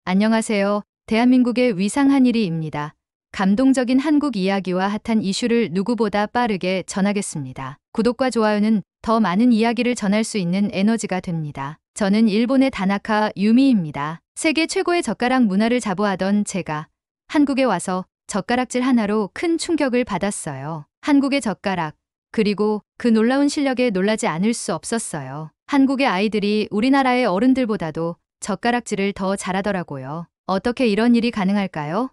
안녕하세요. 대한민국의 위상 한일이입니다. 감동적인 한국 이야기와 핫한 이슈를 누구보다 빠르게 전하겠습니다. 구독과 좋아요는 더 많은 이야기를 전할 수 있는 에너지가 됩니다. 저는 일본의 다나카 유미입니다. 세계 최고의 젓가락 문화를 자부하던 제가 한국에 와서 젓가락질 하나로 큰 충격을 받았어요. 한국의 젓가락, 그리고 그 놀라운 실력에 놀라지 않을 수 없었어요. 한국의 아이들이 우리나라의 어른들보다도 젓가락질을 더 잘하더라고요. 어떻게 이런 일이 가능할까요?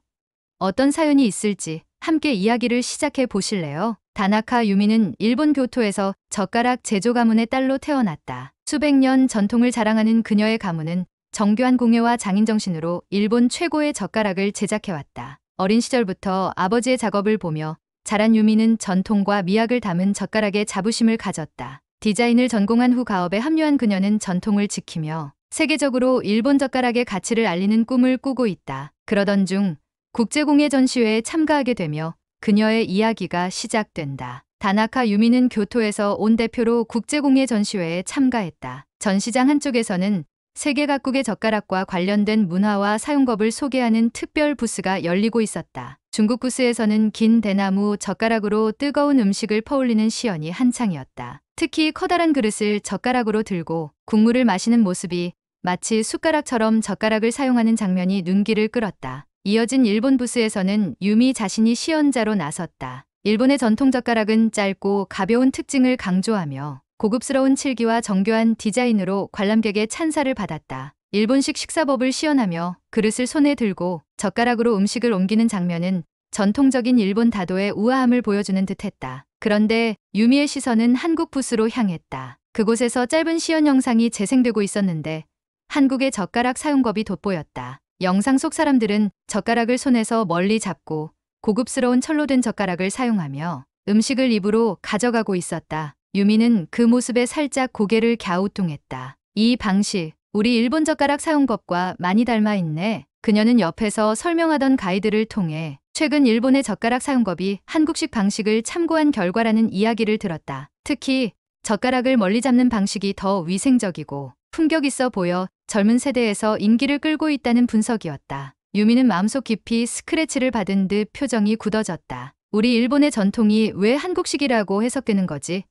어떤 사연이 있을지 함께 이야기를 시작해 보실래요? 다나카 유미는 일본 교토에서 젓가락 제조 가문의 딸로 태어났다. 수백 년 전통을 자랑하는 그녀의 가문은 정교한 공예와 장인정신으로 일본 최고의 젓가락을 제작해왔다. 어린 시절부터 아버지의 작업을 보며 자란 유미는 전통과 미학을 담은 젓가락에 자부심을 가졌다. 디자인을 전공한 후 가업에 합류한 그녀는 전통을 지키며 세계적으로 일본 젓가락의 가치를 알리는 꿈을 꾸고 있다. 그러던 중 국제공예 전시회에 참가하게 되며 그녀의 이야기가 시작된다. 다나카 유미는 교토에서 온 대표로 국제공예 전시회에 참가했다. 전시장 한쪽에서는 세계 각국의 젓가락과 관련된 문화와 사용법을 소개하는 특별 부스가 열리고 있었다. 중국 부스에서는 긴 대나무 젓가락으로 뜨거운 음식을 퍼올리는 시연이 한창이었다. 특히 커다란 그릇을 젓가락으로 들고 국물을 마시는 모습이 마치 숟가락처럼 젓가락을 사용하는 장면이 눈길을 끌었다. 이어진 일본 부스에서는 유미 자신이 시연자로 나섰다. 일본의 전통 젓가락은 짧고 가벼운 특징을 강조하며 고급스러운 칠기와 정교한 디자인으로 관람객의 찬사를 받았다. 일본식 식사법을 시연하며 그릇을 손에 들고 젓가락으로 음식을 옮기는 장면은 전통적인 일본 다도의 우아함을 보여주는 듯했다. 그런데 유미의 시선은 한국 부스로 향했다. 그곳에서 짧은 시연 영상이 재생되고 있었는데 한국의 젓가락 사용법이 돋보였다. 영상 속 사람들은 젓가락을 손에서 멀리 잡고 고급스러운 철로 된 젓가락을 사용하며 음식을 입으로 가져가고 있었다. 유미는 그 모습에 살짝 고개를 갸우뚱했다. 이 방식, 우리 일본 젓가락 사용법과 많이 닮아 있네. 그녀는 옆에서 설명하던 가이드를 통해 최근 일본의 젓가락 사용법이 한국식 방식을 참고한 결과라는 이야기를 들었다. 특히 젓가락을 멀리 잡는 방식이 더 위생적이고 품격 있어 보여 젊은 세대에서 인기를 끌고 있다는 분석이었다. 유미는 마음속 깊이 스크래치를 받은 듯 표정이 굳어졌다. 우리 일본의 전통이 왜 한국식이라고 해석되는 거지?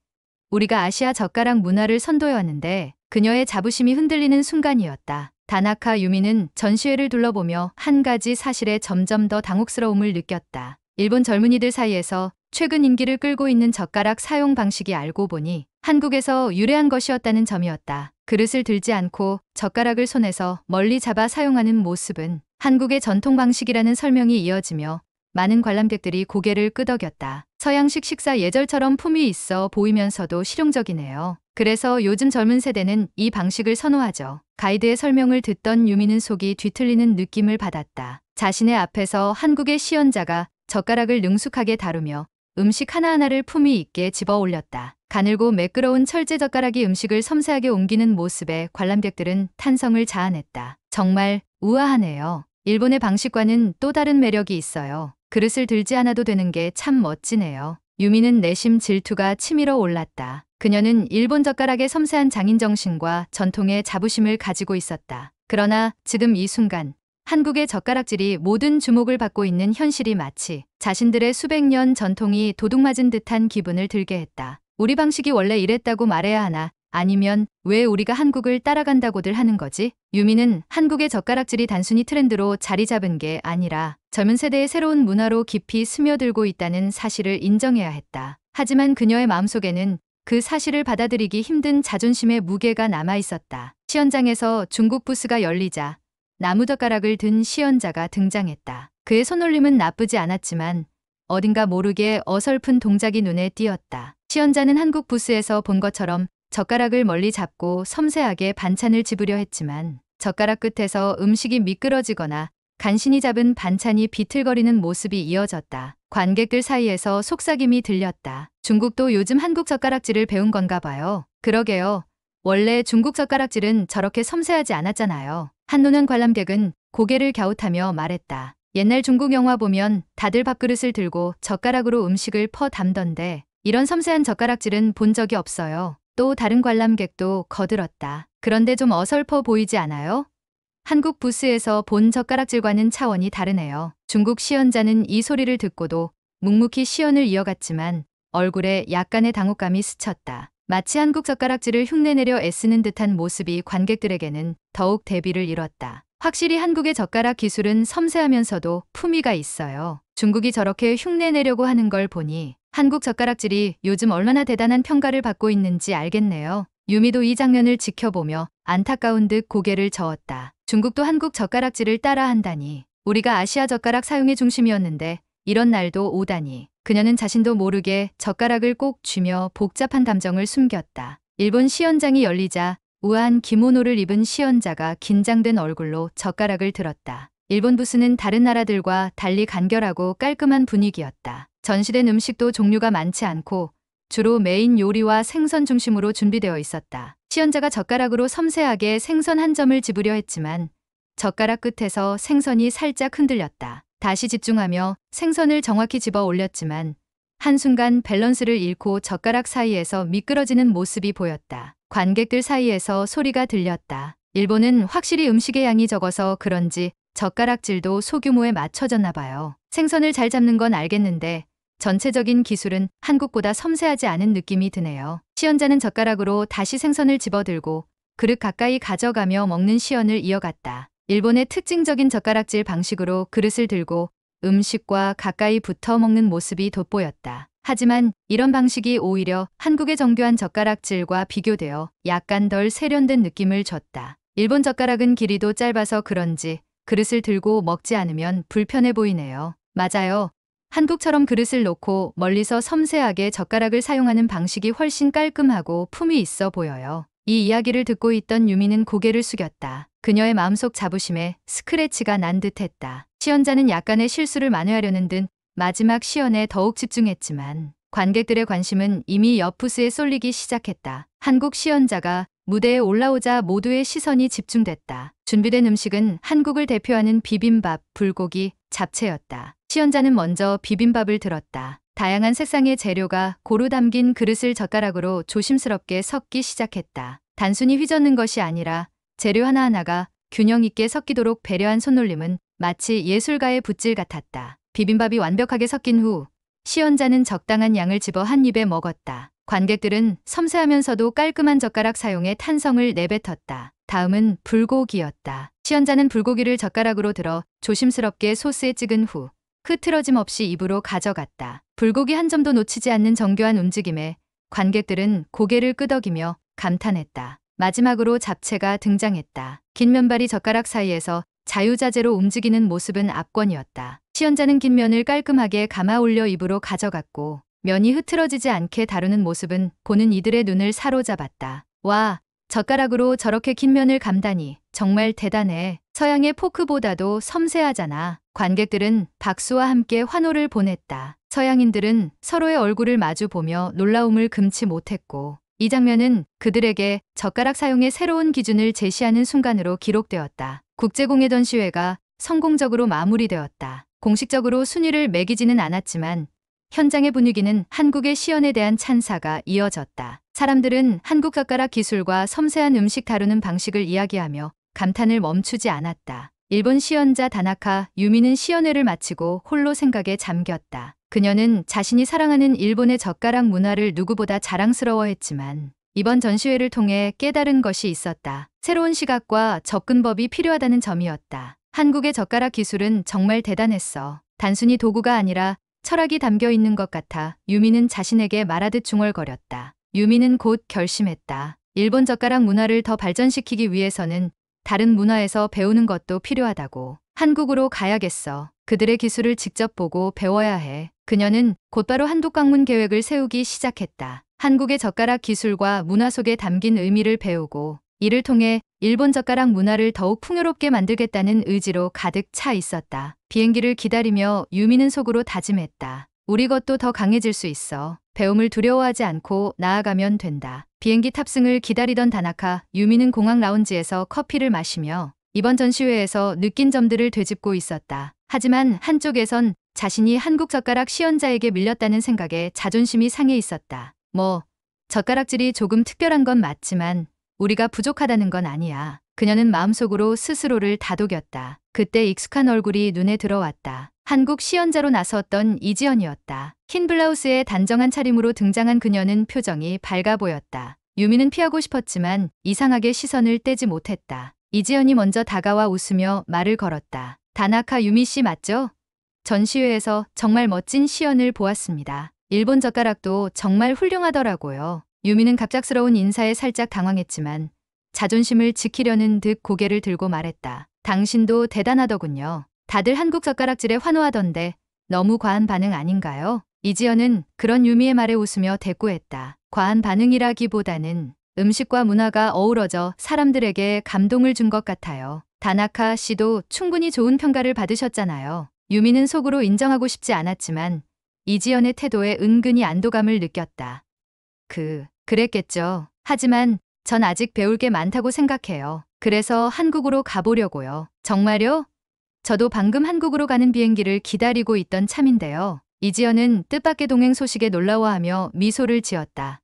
우리가 아시아 젓가락 문화를 선도해왔는데 그녀의 자부심이 흔들리는 순간이었다. 다나카 유미는 전시회를 둘러보며 한 가지 사실에 점점 더 당혹스러움을 느꼈다. 일본 젊은이들 사이에서 최근 인기를 끌고 있는 젓가락 사용 방식이 알고 보니 한국에서 유래한 것이었다는 점이었다. 그릇을 들지 않고 젓가락을 손에서 멀리 잡아 사용하는 모습은 한국의 전통 방식이라는 설명이 이어지며 많은 관람객들이 고개를 끄덕였다. 서양식 식사 예절처럼 품위 있어 보이면서도 실용적이네요. 그래서 요즘 젊은 세대는 이 방식을 선호하죠. 가이드의 설명을 듣던 유미는 속이 뒤틀리는 느낌을 받았다. 자신의 앞에서 한국의 시연자가 젓가락을 능숙하게 다루며 음식 하나하나를 품위 있게 집어 올렸다. 가늘고 매끄러운 철제 젓가락이 음식을 섬세하게 옮기는 모습에 관람객들은 탄성을 자아냈다. 정말 우아하네요. 일본의 방식과는 또 다른 매력이 있어요. 그릇을 들지 않아도 되는 게 참 멋지네요. 유미는 내심 질투가 치밀어 올랐다. 그녀는 일본 젓가락의 섬세한 장인정신과 전통의 자부심을 가지고 있었다. 그러나 지금 이 순간 한국의 젓가락질이 모든 주목을 받고 있는 현실이 마치 자신들의 수백 년 전통이 도둑맞은 듯한 기분을 들게 했다. 우리 방식이 원래 이랬다고 말해야 하나? 아니면 왜 우리가 한국을 따라간다고들 하는 거지? 유미는 한국의 젓가락질이 단순히 트렌드로 자리 잡은 게 아니라 젊은 세대의 새로운 문화로 깊이 스며들고 있다는 사실을 인정해야 했다. 하지만 그녀의 마음속에는 그 사실을 받아들이기 힘든 자존심의 무게가 남아 있었다. 시연장에서 중국 부스가 열리자 나무젓가락을 든 시연자가 등장했다. 그의 손놀림은 나쁘지 않았지만 어딘가 모르게 어설픈 동작이 눈에 띄었다. 시연자는 한국 부스에서 본 것처럼 젓가락을 멀리 잡고 섬세하게 반찬을 집으려 했지만 젓가락 끝에서 음식이 미끄러지거나 간신히 잡은 반찬이 비틀거리는 모습이 이어졌다. 관객들 사이에서 속삭임이 들렸다. 중국도 요즘 한국 젓가락질을 배운 건가 봐요. 그러게요. 원래 중국 젓가락질은 저렇게 섬세하지 않았잖아요. 한눈은 관람객은 고개를 갸웃하며 말했다. 옛날 중국 영화 보면 다들 밥그릇을 들고 젓가락으로 음식을 퍼 담던데 이런 섬세한 젓가락질은 본 적이 없어요. 또 다른 관람객도 거들었다. 그런데 좀 어설퍼 보이지 않아요? 한국 부스에서 본 젓가락질과는 차원이 다르네요. 중국 시연자는 이 소리를 듣고도 묵묵히 시연을 이어갔지만 얼굴에 약간의 당혹감이 스쳤다. 마치 한국 젓가락질을 흉내내려 애쓰는 듯한 모습이 관객들에게는 더욱 대비를 이뤘다. 확실히 한국의 젓가락 기술은 섬세하면서도 품위가 있어요. 중국이 저렇게 흉내내려고 하는 걸 보니 한국 젓가락질이 요즘 얼마나 대단한 평가를 받고 있는지 알겠네요. 유미도 이 장면을 지켜보며 안타까운 듯 고개를 저었다. 중국도 한국 젓가락질을 따라한다니. 우리가 아시아 젓가락 사용의 중심이었는데 이런 날도 오다니. 그녀는 자신도 모르게 젓가락을 꼭 쥐며 복잡한 감정을 숨겼다. 일본 시연장이 열리자 우아한 기모노를 입은 시연자가 긴장된 얼굴로 젓가락을 들었다. 일본 부스는 다른 나라들과 달리 간결하고 깔끔한 분위기였다. 전시된 음식도 종류가 많지 않고 주로 메인 요리와 생선 중심으로 준비되어 있었다. 시연자가 젓가락으로 섬세하게 생선 한 점을 집으려 했지만 젓가락 끝에서 생선이 살짝 흔들렸다. 다시 집중하며 생선을 정확히 집어 올렸지만 한순간 밸런스를 잃고 젓가락 사이에서 미끄러지는 모습이 보였다. 관객들 사이에서 소리가 들렸다. 일본은 확실히 음식의 양이 적어서 그런지 젓가락질도 소규모에 맞춰졌나 봐요. 생선을 잘 잡는 건 알겠는데 전체적인 기술은 한국보다 섬세하지 않은 느낌이 드네요. 시연자는 젓가락으로 다시 생선을 집어들고 그릇 가까이 가져가며 먹는 시연을 이어갔다. 일본의 특징적인 젓가락질 방식으로 그릇을 들고 음식과 가까이 붙어 먹는 모습이 돋보였다. 하지만 이런 방식이 오히려 한국의 정교한 젓가락질과 비교되어 약간 덜 세련된 느낌을 줬다. 일본 젓가락은 길이도 짧아서 그런지 그릇을 들고 먹지 않으면 불편해 보이네요. 맞아요. 한국처럼 그릇을 놓고 멀리서 섬세하게 젓가락을 사용하는 방식이 훨씬 깔끔하고 품이 있어 보여요. 이 이야기를 듣고 있던 유미는 고개를 숙였다. 그녀의 마음속 자부심에 스크래치가 난 듯했다. 시연자는 약간의 실수를 만회하려는 듯 마지막 시연에 더욱 집중했지만 관객들의 관심은 이미 옆 부스에 쏠리기 시작했다. 한국 시연자가 무대에 올라오자 모두의 시선이 집중됐다. 준비된 음식은 한국을 대표하는 비빔밥, 불고기, 잡채였다. 시연자는 먼저 비빔밥을 들었다. 다양한 색상의 재료가 고루 담긴 그릇을 젓가락으로 조심스럽게 섞기 시작했다. 단순히 휘젓는 것이 아니라 재료 하나하나가 균형 있게 섞이도록 배려한 손놀림은 마치 예술가의 붓질 같았다. 비빔밥이 완벽하게 섞인 후 시연자는 적당한 양을 집어 한 입에 먹었다. 관객들은 섬세하면서도 깔끔한 젓가락 사용에 탄성을 내뱉었다. 다음은 불고기였다. 시연자는 불고기를 젓가락으로 들어 조심스럽게 소스에 찍은 후 흐트러짐 없이 입으로 가져갔다. 불고기 한 점도 놓치지 않는 정교한 움직임에 관객들은 고개를 끄덕이며 감탄했다. 마지막으로 잡채가 등장했다. 긴 면발이 젓가락 사이에서 자유자재로 움직이는 모습은 압권이었다. 시연자는 긴 면을 깔끔하게 감아 올려 입으로 가져갔고 면이 흐트러지지 않게 다루는 모습은 보는 이들의 눈을 사로잡았다. 와, 젓가락으로 저렇게 긴 면을 감다니 정말 대단해. 서양의 포크보다도 섬세하잖아. 관객들은 박수와 함께 환호를 보냈다. 서양인들은 서로의 얼굴을 마주 보며 놀라움을 금치 못했고 이 장면은 그들에게 젓가락 사용의 새로운 기준을 제시하는 순간으로 기록되었다. 국제공예 전시회가 성공적으로 마무리되었다. 공식적으로 순위를 매기지는 않았지만 현장의 분위기는 한국의 시연에 대한 찬사가 이어졌다. 사람들은 한국 젓가락 기술과 섬세한 음식 다루는 방식을 이야기하며 감탄을 멈추지 않았다. 일본 시연자 다나카 유미는 시연회를 마치고 홀로 생각에 잠겼다. 그녀는 자신이 사랑하는 일본의 젓가락 문화를 누구보다 자랑스러워했지만 이번 전시회를 통해 깨달은 것이 있었다. 새로운 시각과 접근법이 필요하다는 점이었다. 한국의 젓가락 기술은 정말 대단했어. 단순히 도구가 아니라 철학이 담겨 있는 것 같아 유미는 자신에게 말하듯 중얼거렸다. 유미는 곧 결심했다. 일본 젓가락 문화를 더 발전시키기 위해서는 다른 문화에서 배우는 것도 필요하다고. 한국으로 가야겠어. 그들의 기술을 직접 보고 배워야 해. 그녀는 곧바로 한국 방문 계획을 세우기 시작했다. 한국의 젓가락 기술과 문화 속에 담긴 의미를 배우고 이를 통해 일본 젓가락 문화를 더욱 풍요롭게 만들겠다는 의지로 가득 차 있었다. 비행기를 기다리며 유미는 속으로 다짐했다. 우리 것도 더 강해질 수 있어. 배움을 두려워하지 않고 나아가면 된다. 비행기 탑승을 기다리던 다나카, 유미는 공항 라운지에서 커피를 마시며 이번 전시회에서 느낀 점들을 되짚고 있었다. 하지만 한쪽에선 자신이 한국 젓가락 시연자에게 밀렸다는 생각에 자존심이 상해 있었다. 젓가락질이 조금 특별한 건 맞지만 우리가 부족하다는 건 아니야. 그녀는 마음속으로 스스로를 다독였다. 그때 익숙한 얼굴이 눈에 들어왔다. 한국 시연자로 나섰던 이지연이었다. 흰 블라우스에 단정한 차림으로 등장한 그녀는 표정이 밝아 보였다. 유미는 피하고 싶었지만 이상하게 시선을 떼지 못했다. 이지연이 먼저 다가와 웃으며 말을 걸었다. 다나카 유미 씨 맞죠? 전시회에서 정말 멋진 시연을 보았습니다. 일본 젓가락도 정말 훌륭하더라고요. 유미는 갑작스러운 인사에 살짝 당황했지만 자존심을 지키려는 듯 고개를 들고 말했다. 당신도 대단하더군요. 다들 한국 젓가락질에 환호하던데 너무 과한 반응 아닌가요? 이지연은 그런 유미의 말에 웃으며 대꾸했다. 과한 반응이라기보다는 음식과 문화가 어우러져 사람들에게 감동을 준 것 같아요. 다나카 씨도 충분히 좋은 평가를 받으셨잖아요. 유미는 속으로 인정하고 싶지 않았지만 이지연의 태도에 은근히 안도감을 느꼈다. 그랬겠죠. 하지만 전 아직 배울 게 많다고 생각해요. 그래서 한국으로 가보려고요. 정말요? 저도 방금 한국으로 가는 비행기를 기다리고 있던 참인데요. 이지연은 뜻밖의 동행 소식에 놀라워하며 미소를 지었다.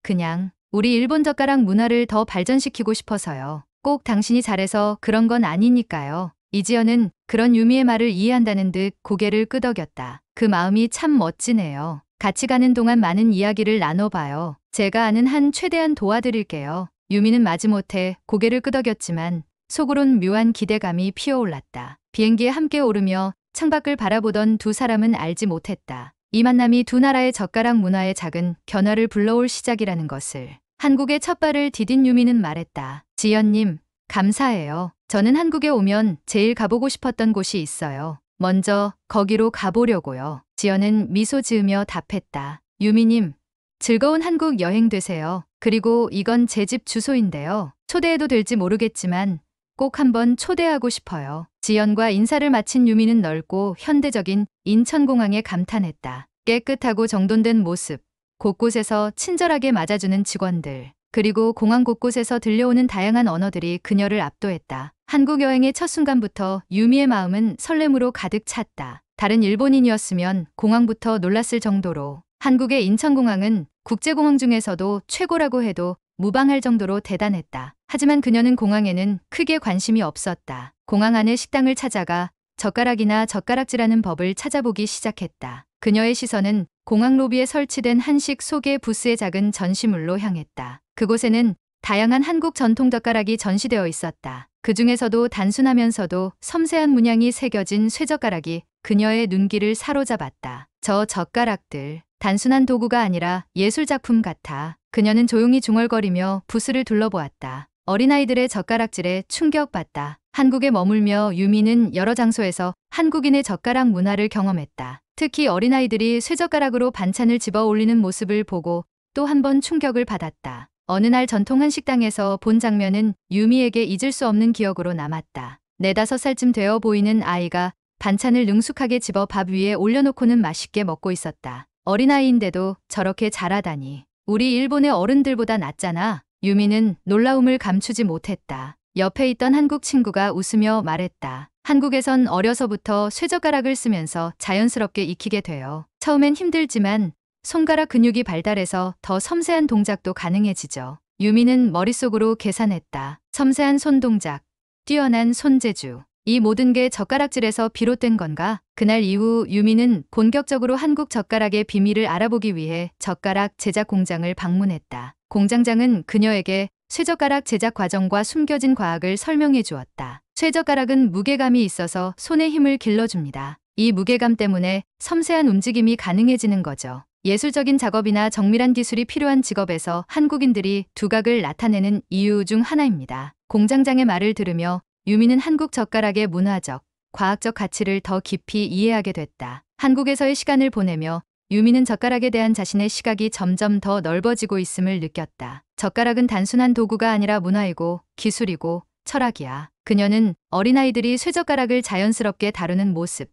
그냥 우리 일본 젓가락 문화를 더 발전시키고 싶어서요. 꼭 당신이 잘해서 그런 건 아니니까요. 이지연은 그런 유미의 말을 이해한다는 듯 고개를 끄덕였다. 그 마음이 참 멋지네요. 같이 가는 동안 많은 이야기를 나눠봐요. 제가 아는 한 최대한 도와드릴게요. 유미는 마지못해 고개를 끄덕였지만 속으론 묘한 기대감이 피어올랐다. 비행기에 함께 오르며 창밖을 바라보던 두 사람은 알지 못했다. 이 만남이 두 나라의 젓가락 문화의 작은 변화를 불러올 시작이라는 것을. 한국의 첫 발을 디딘 유미는 말했다. 지연님, 감사해요. 저는 한국에 오면 제일 가보고 싶었던 곳이 있어요. 먼저 거기로 가보려고요. 지연은 미소 지으며 답했다. 유미님, 즐거운 한국 여행 되세요. 그리고 이건 제 집 주소인데요. 초대해도 될지 모르겠지만 꼭 한번 초대하고 싶어요. 지연과 인사를 마친 유미는 넓고 현대적인 인천공항에 감탄했다. 깨끗하고 정돈된 모습, 곳곳에서 친절하게 맞아주는 직원들, 그리고 공항 곳곳에서 들려오는 다양한 언어들이 그녀를 압도했다. 한국 여행의 첫 순간부터 유미의 마음은 설렘으로 가득 찼다. 다른 일본인이었으면 공항부터 놀랐을 정도로 한국의 인천공항은 국제공항 중에서도 최고라고 해도 무방할 정도로 대단했다. 하지만 그녀는 공항에는 크게 관심이 없었다. 공항 안의 식당을 찾아가 젓가락이나 젓가락질하는 법을 찾아보기 시작했다. 그녀의 시선은 공항 로비에 설치된 한식 소개 부스의 작은 전시물로 향했다. 그곳에는 다양한 한국 전통 젓가락이 전시되어 있었다. 그 중에서도 단순하면서도 섬세한 문양이 새겨진 쇠젓가락이 그녀의 눈길을 사로잡았다. 저 젓가락들, 단순한 도구가 아니라 예술작품 같아. 그녀는 조용히 중얼거리며 부스를 둘러보았다. 어린아이들의 젓가락질에 충격받다. 한국에 머물며 유미는 여러 장소에서 한국인의 젓가락 문화를 경험했다. 특히 어린아이들이 쇠젓가락으로 반찬을 집어 올리는 모습을 보고 또 한 번 충격을 받았다. 어느 날 전통 한식당에서 본 장면은 유미에게 잊을 수 없는 기억으로 남았다. 4~5살쯤 되어 보이는 아이가 반찬을 능숙하게 집어 밥 위에 올려놓고는 맛있게 먹고 있었다. 어린아이인데도 저렇게 잘하다니. 우리 일본의 어른들보다 낫잖아. 유미는 놀라움을 감추지 못했다. 옆에 있던 한국 친구가 웃으며 말했다. 한국에선 어려서부터 쇠젓가락을 쓰면서 자연스럽게 익히게 돼요. 처음엔 힘들지만 손가락 근육이 발달해서 더 섬세한 동작도 가능해지죠. 유미는 머릿속으로 계산했다. 섬세한 손 동작, 뛰어난 손재주. 이 모든 게 젓가락질에서 비롯된 건가? 그날 이후 유미는 본격적으로 한국 젓가락의 비밀을 알아보기 위해 젓가락 제작 공장을 방문했다. 공장장은 그녀에게 쇠젓가락 제작 과정과 숨겨진 과학을 설명해 주었다. 쇠젓가락은 무게감이 있어서 손의 힘을 길러줍니다. 이 무게감 때문에 섬세한 움직임이 가능해지는 거죠. 예술적인 작업이나 정밀한 기술이 필요한 직업에서 한국인들이 두각을 나타내는 이유 중 하나입니다. 공장장의 말을 들으며 유미는 한국 젓가락의 문화적, 과학적 가치를 더 깊이 이해하게 됐다. 한국에서의 시간을 보내며 유미는 젓가락에 대한 자신의 시각이 점점 더 넓어지고 있음을 느꼈다. 젓가락은 단순한 도구가 아니라 문화이고 기술이고 철학이야. 그녀는 어린아이들이 쇠젓가락을 자연스럽게 다루는 모습,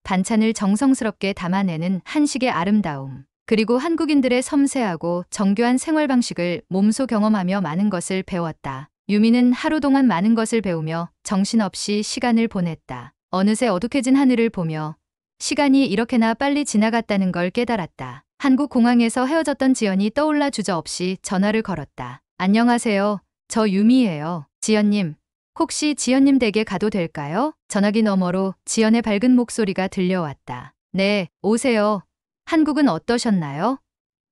반찬을 정성스럽게 담아내는 한식의 아름다움, 그리고 한국인들의 섬세하고 정교한 생활 방식을 몸소 경험하며 많은 것을 배웠다. 유미는 하루 동안 많은 것을 배우며 정신없이 시간을 보냈다. 어느새 어둑해진 하늘을 보며 시간이 이렇게나 빨리 지나갔다는 걸 깨달았다. 한국 공항에서 헤어졌던 지연이 떠올라 주저없이 전화를 걸었다. 안녕하세요. 저 유미예요. 지연님, 혹시 지연님 댁에 가도 될까요? 전화기 너머로 지연의 밝은 목소리가 들려왔다. 네, 오세요. 한국은 어떠셨나요?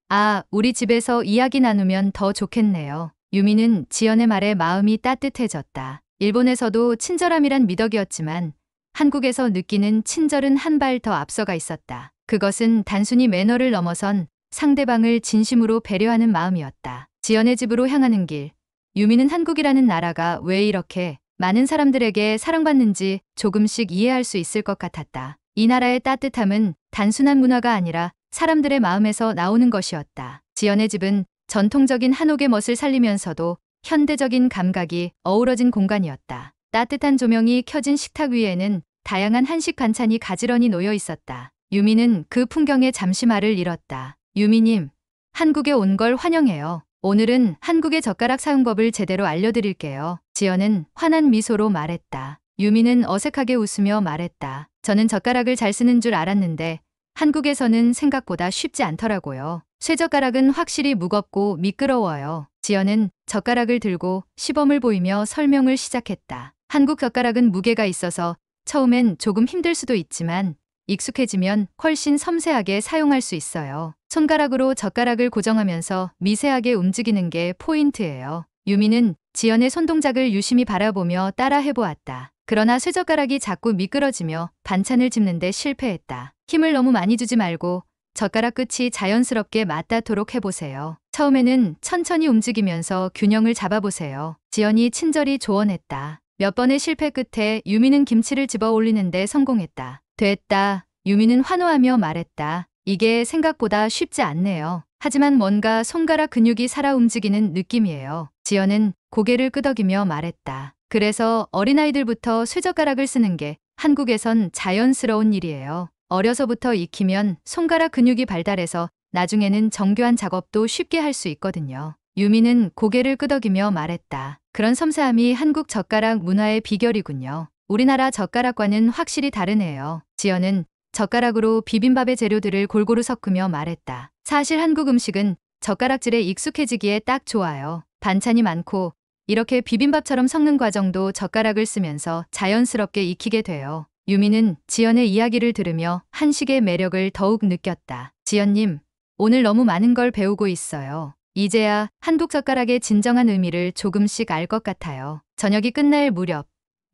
아, 우리 집에서 이야기 나누면 더 좋겠네요. 유미는 지연의 말에 마음이 따뜻해졌다. 일본에서도 친절함이란 미덕이었지만 한국에서 느끼는 친절은 한 발 더 앞서가 있었다. 그것은 단순히 매너를 넘어선 상대방을 진심으로 배려하는 마음이었다. 지연의 집으로 향하는 길. 유미는 한국이라는 나라가 왜 이렇게 많은 사람들에게 사랑받는지 조금씩 이해할 수 있을 것 같았다. 이 나라의 따뜻함은 단순한 문화가 아니라 사람들의 마음에서 나오는 것이었다. 지연의 집은 전통적인 한옥의 멋을 살리면서도 현대적인 감각이 어우러진 공간이었다. 따뜻한 조명이 켜진 식탁 위에는 다양한 한식 반찬이 가지런히 놓여 있었다. 유미는 그 풍경에 잠시 말을 잃었다. 유미님, 한국에 온 걸 환영해요. 오늘은 한국의 젓가락 사용법을 제대로 알려드릴게요. 지연은 환한 미소로 말했다. 유미는 어색하게 웃으며 말했다. 저는 젓가락을 잘 쓰는 줄 알았는데 한국에서는 생각보다 쉽지 않더라고요. 쇠젓가락은 확실히 무겁고 미끄러워요. 지연은 젓가락을 들고 시범을 보이며 설명을 시작했다. 한국 젓가락은 무게가 있어서 처음엔 조금 힘들 수도 있지만 익숙해지면 훨씬 섬세하게 사용할 수 있어요. 손가락으로 젓가락을 고정하면서 미세하게 움직이는 게 포인트예요. 유미는 지연의 손동작을 유심히 바라보며 따라 해보았다. 그러나 쇠젓가락이 자꾸 미끄러지며 반찬을 집는데 실패했다. 힘을 너무 많이 주지 말고 젓가락 끝이 자연스럽게 맞닿도록 해보세요. 처음에는 천천히 움직이면서 균형을 잡아보세요. 지연이 친절히 조언했다. 몇 번의 실패 끝에 유미는 김치를 집어 올리는데 성공했다. 됐다. 유미는 환호하며 말했다. 이게 생각보다 쉽지 않네요. 하지만 뭔가 손가락 근육이 살아 움직이는 느낌이에요. 지연은 고개를 끄덕이며 말했다. 그래서 어린아이들부터 쇠젓가락을 쓰는 게 한국에선 자연스러운 일이에요. 어려서부터 익히면 손가락 근육이 발달해서 나중에는 정교한 작업도 쉽게 할 수 있거든요. 유미는 고개를 끄덕이며 말했다. 그런 섬세함이 한국 젓가락 문화의 비결이군요. 우리나라 젓가락과는 확실히 다르네요. 지연은 젓가락으로 비빔밥의 재료들을 골고루 섞으며 말했다. 사실 한국 음식은 젓가락질에 익숙해지기에 딱 좋아요. 반찬이 많고 이렇게 비빔밥처럼 섞는 과정도 젓가락을 쓰면서 자연스럽게 익히게 돼요. 유미는 지연의 이야기를 들으며 한식의 매력을 더욱 느꼈다. 지연님, 오늘 너무 많은 걸 배우고 있어요. 이제야 한국 젓가락의 진정한 의미를 조금씩 알 것 같아요. 저녁이 끝날 무렵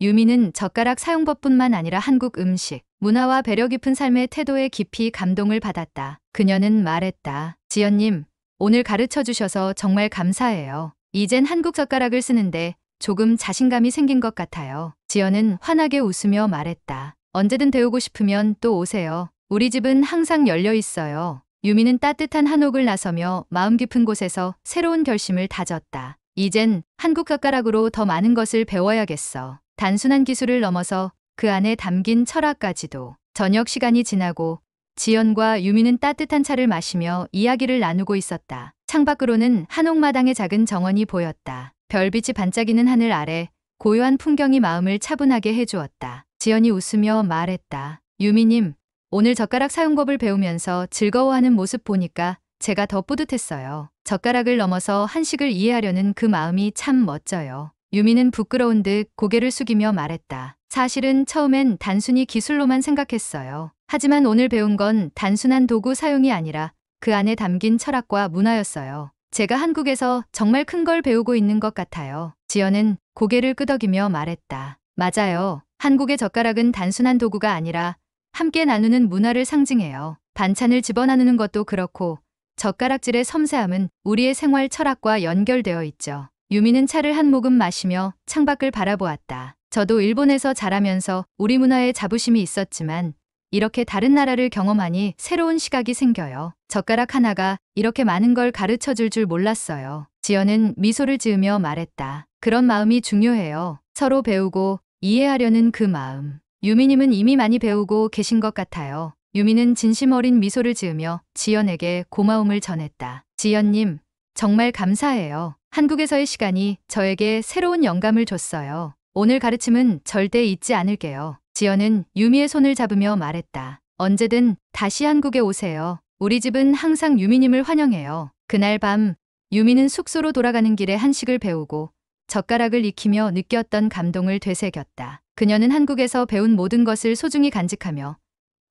유미는 젓가락 사용법뿐만 아니라 한국 음식, 문화와 배려 깊은 삶의 태도에 깊이 감동을 받았다. 그녀는 말했다. 지연님, 오늘 가르쳐 주셔서 정말 감사해요. 이젠 한국 젓가락을 쓰는데 조금 자신감이 생긴 것 같아요. 지연은 환하게 웃으며 말했다. 언제든 배우고 싶으면 또 오세요. 우리 집은 항상 열려 있어요. 유미는 따뜻한 한옥을 나서며 마음 깊은 곳에서 새로운 결심을 다졌다. 이젠 한국 젓가락으로 더 많은 것을 배워야겠어. 단순한 기술을 넘어서 그 안에 담긴 철학까지도. 저녁 시간이 지나고 지연과 유미는 따뜻한 차를 마시며 이야기를 나누고 있었다. 창밖으로는 한옥마당의 작은 정원이 보였다. 별빛이 반짝이는 하늘 아래 고요한 풍경이 마음을 차분하게 해주었다. 지연이 웃으며 말했다. 유미님, 오늘 젓가락 사용법을 배우면서 즐거워하는 모습 보니까 제가 더 뿌듯했어요. 젓가락을 넘어서 한식을 이해하려는 그 마음이 참 멋져요. 유미는 부끄러운 듯 고개를 숙이며 말했다. 사실은 처음엔 단순히 기술로만 생각했어요. 하지만 오늘 배운 건 단순한 도구 사용이 아니라 그 안에 담긴 철학과 문화였어요. 제가 한국에서 정말 큰 걸 배우고 있는 것 같아요. 지연은 고개를 끄덕이며 말했다. 맞아요. 한국의 젓가락은 단순한 도구가 아니라 함께 나누는 문화를 상징해요. 반찬을 집어나누는 것도 그렇고 젓가락질의 섬세함은 우리의 생활 철학과 연결되어 있죠. 유미는 차를 한 모금 마시며 창밖을 바라보았다. 저도 일본에서 자라면서 우리 문화에 자부심이 있었지만 이렇게 다른 나라를 경험하니 새로운 시각이 생겨요. 젓가락 하나가 이렇게 많은 걸 가르쳐 줄 줄 몰랐어요. 지연은 미소를 지으며 말했다. 그런 마음이 중요해요. 서로 배우고 이해하려는 그 마음. 유미님은 이미 많이 배우고 계신 것 같아요. 유미는 진심 어린 미소를 지으며 지연에게 고마움을 전했다. 지연님, 정말 감사해요. 한국에서의 시간이 저에게 새로운 영감을 줬어요. 오늘 가르침은 절대 잊지 않을게요. 지연은 유미의 손을 잡으며 말했다. 언제든 다시 한국에 오세요. 우리 집은 항상 유미님을 환영해요. 그날 밤 유미는 숙소로 돌아가는 길에 한식을 배우고 젓가락을 익히며 느꼈던 감동을 되새겼다. 그녀는 한국에서 배운 모든 것을 소중히 간직하며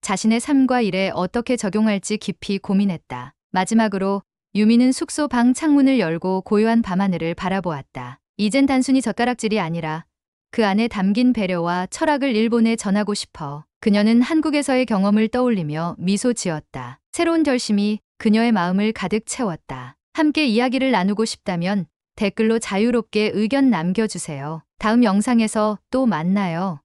자신의 삶과 일에 어떻게 적용할지 깊이 고민했다. 마지막으로 유미는 숙소 방 창문을 열고 고요한 밤하늘을 바라보았다. 이젠 단순히 젓가락질이 아니라 그 안에 담긴 배려와 철학을 일본에 전하고 싶어. 그녀는 한국에서의 경험을 떠올리며 미소 지었다. 새로운 결심이 그녀의 마음을 가득 채웠다. 함께 이야기를 나누고 싶다면 댓글로 자유롭게 의견 남겨주세요. 다음 영상에서 또 만나요.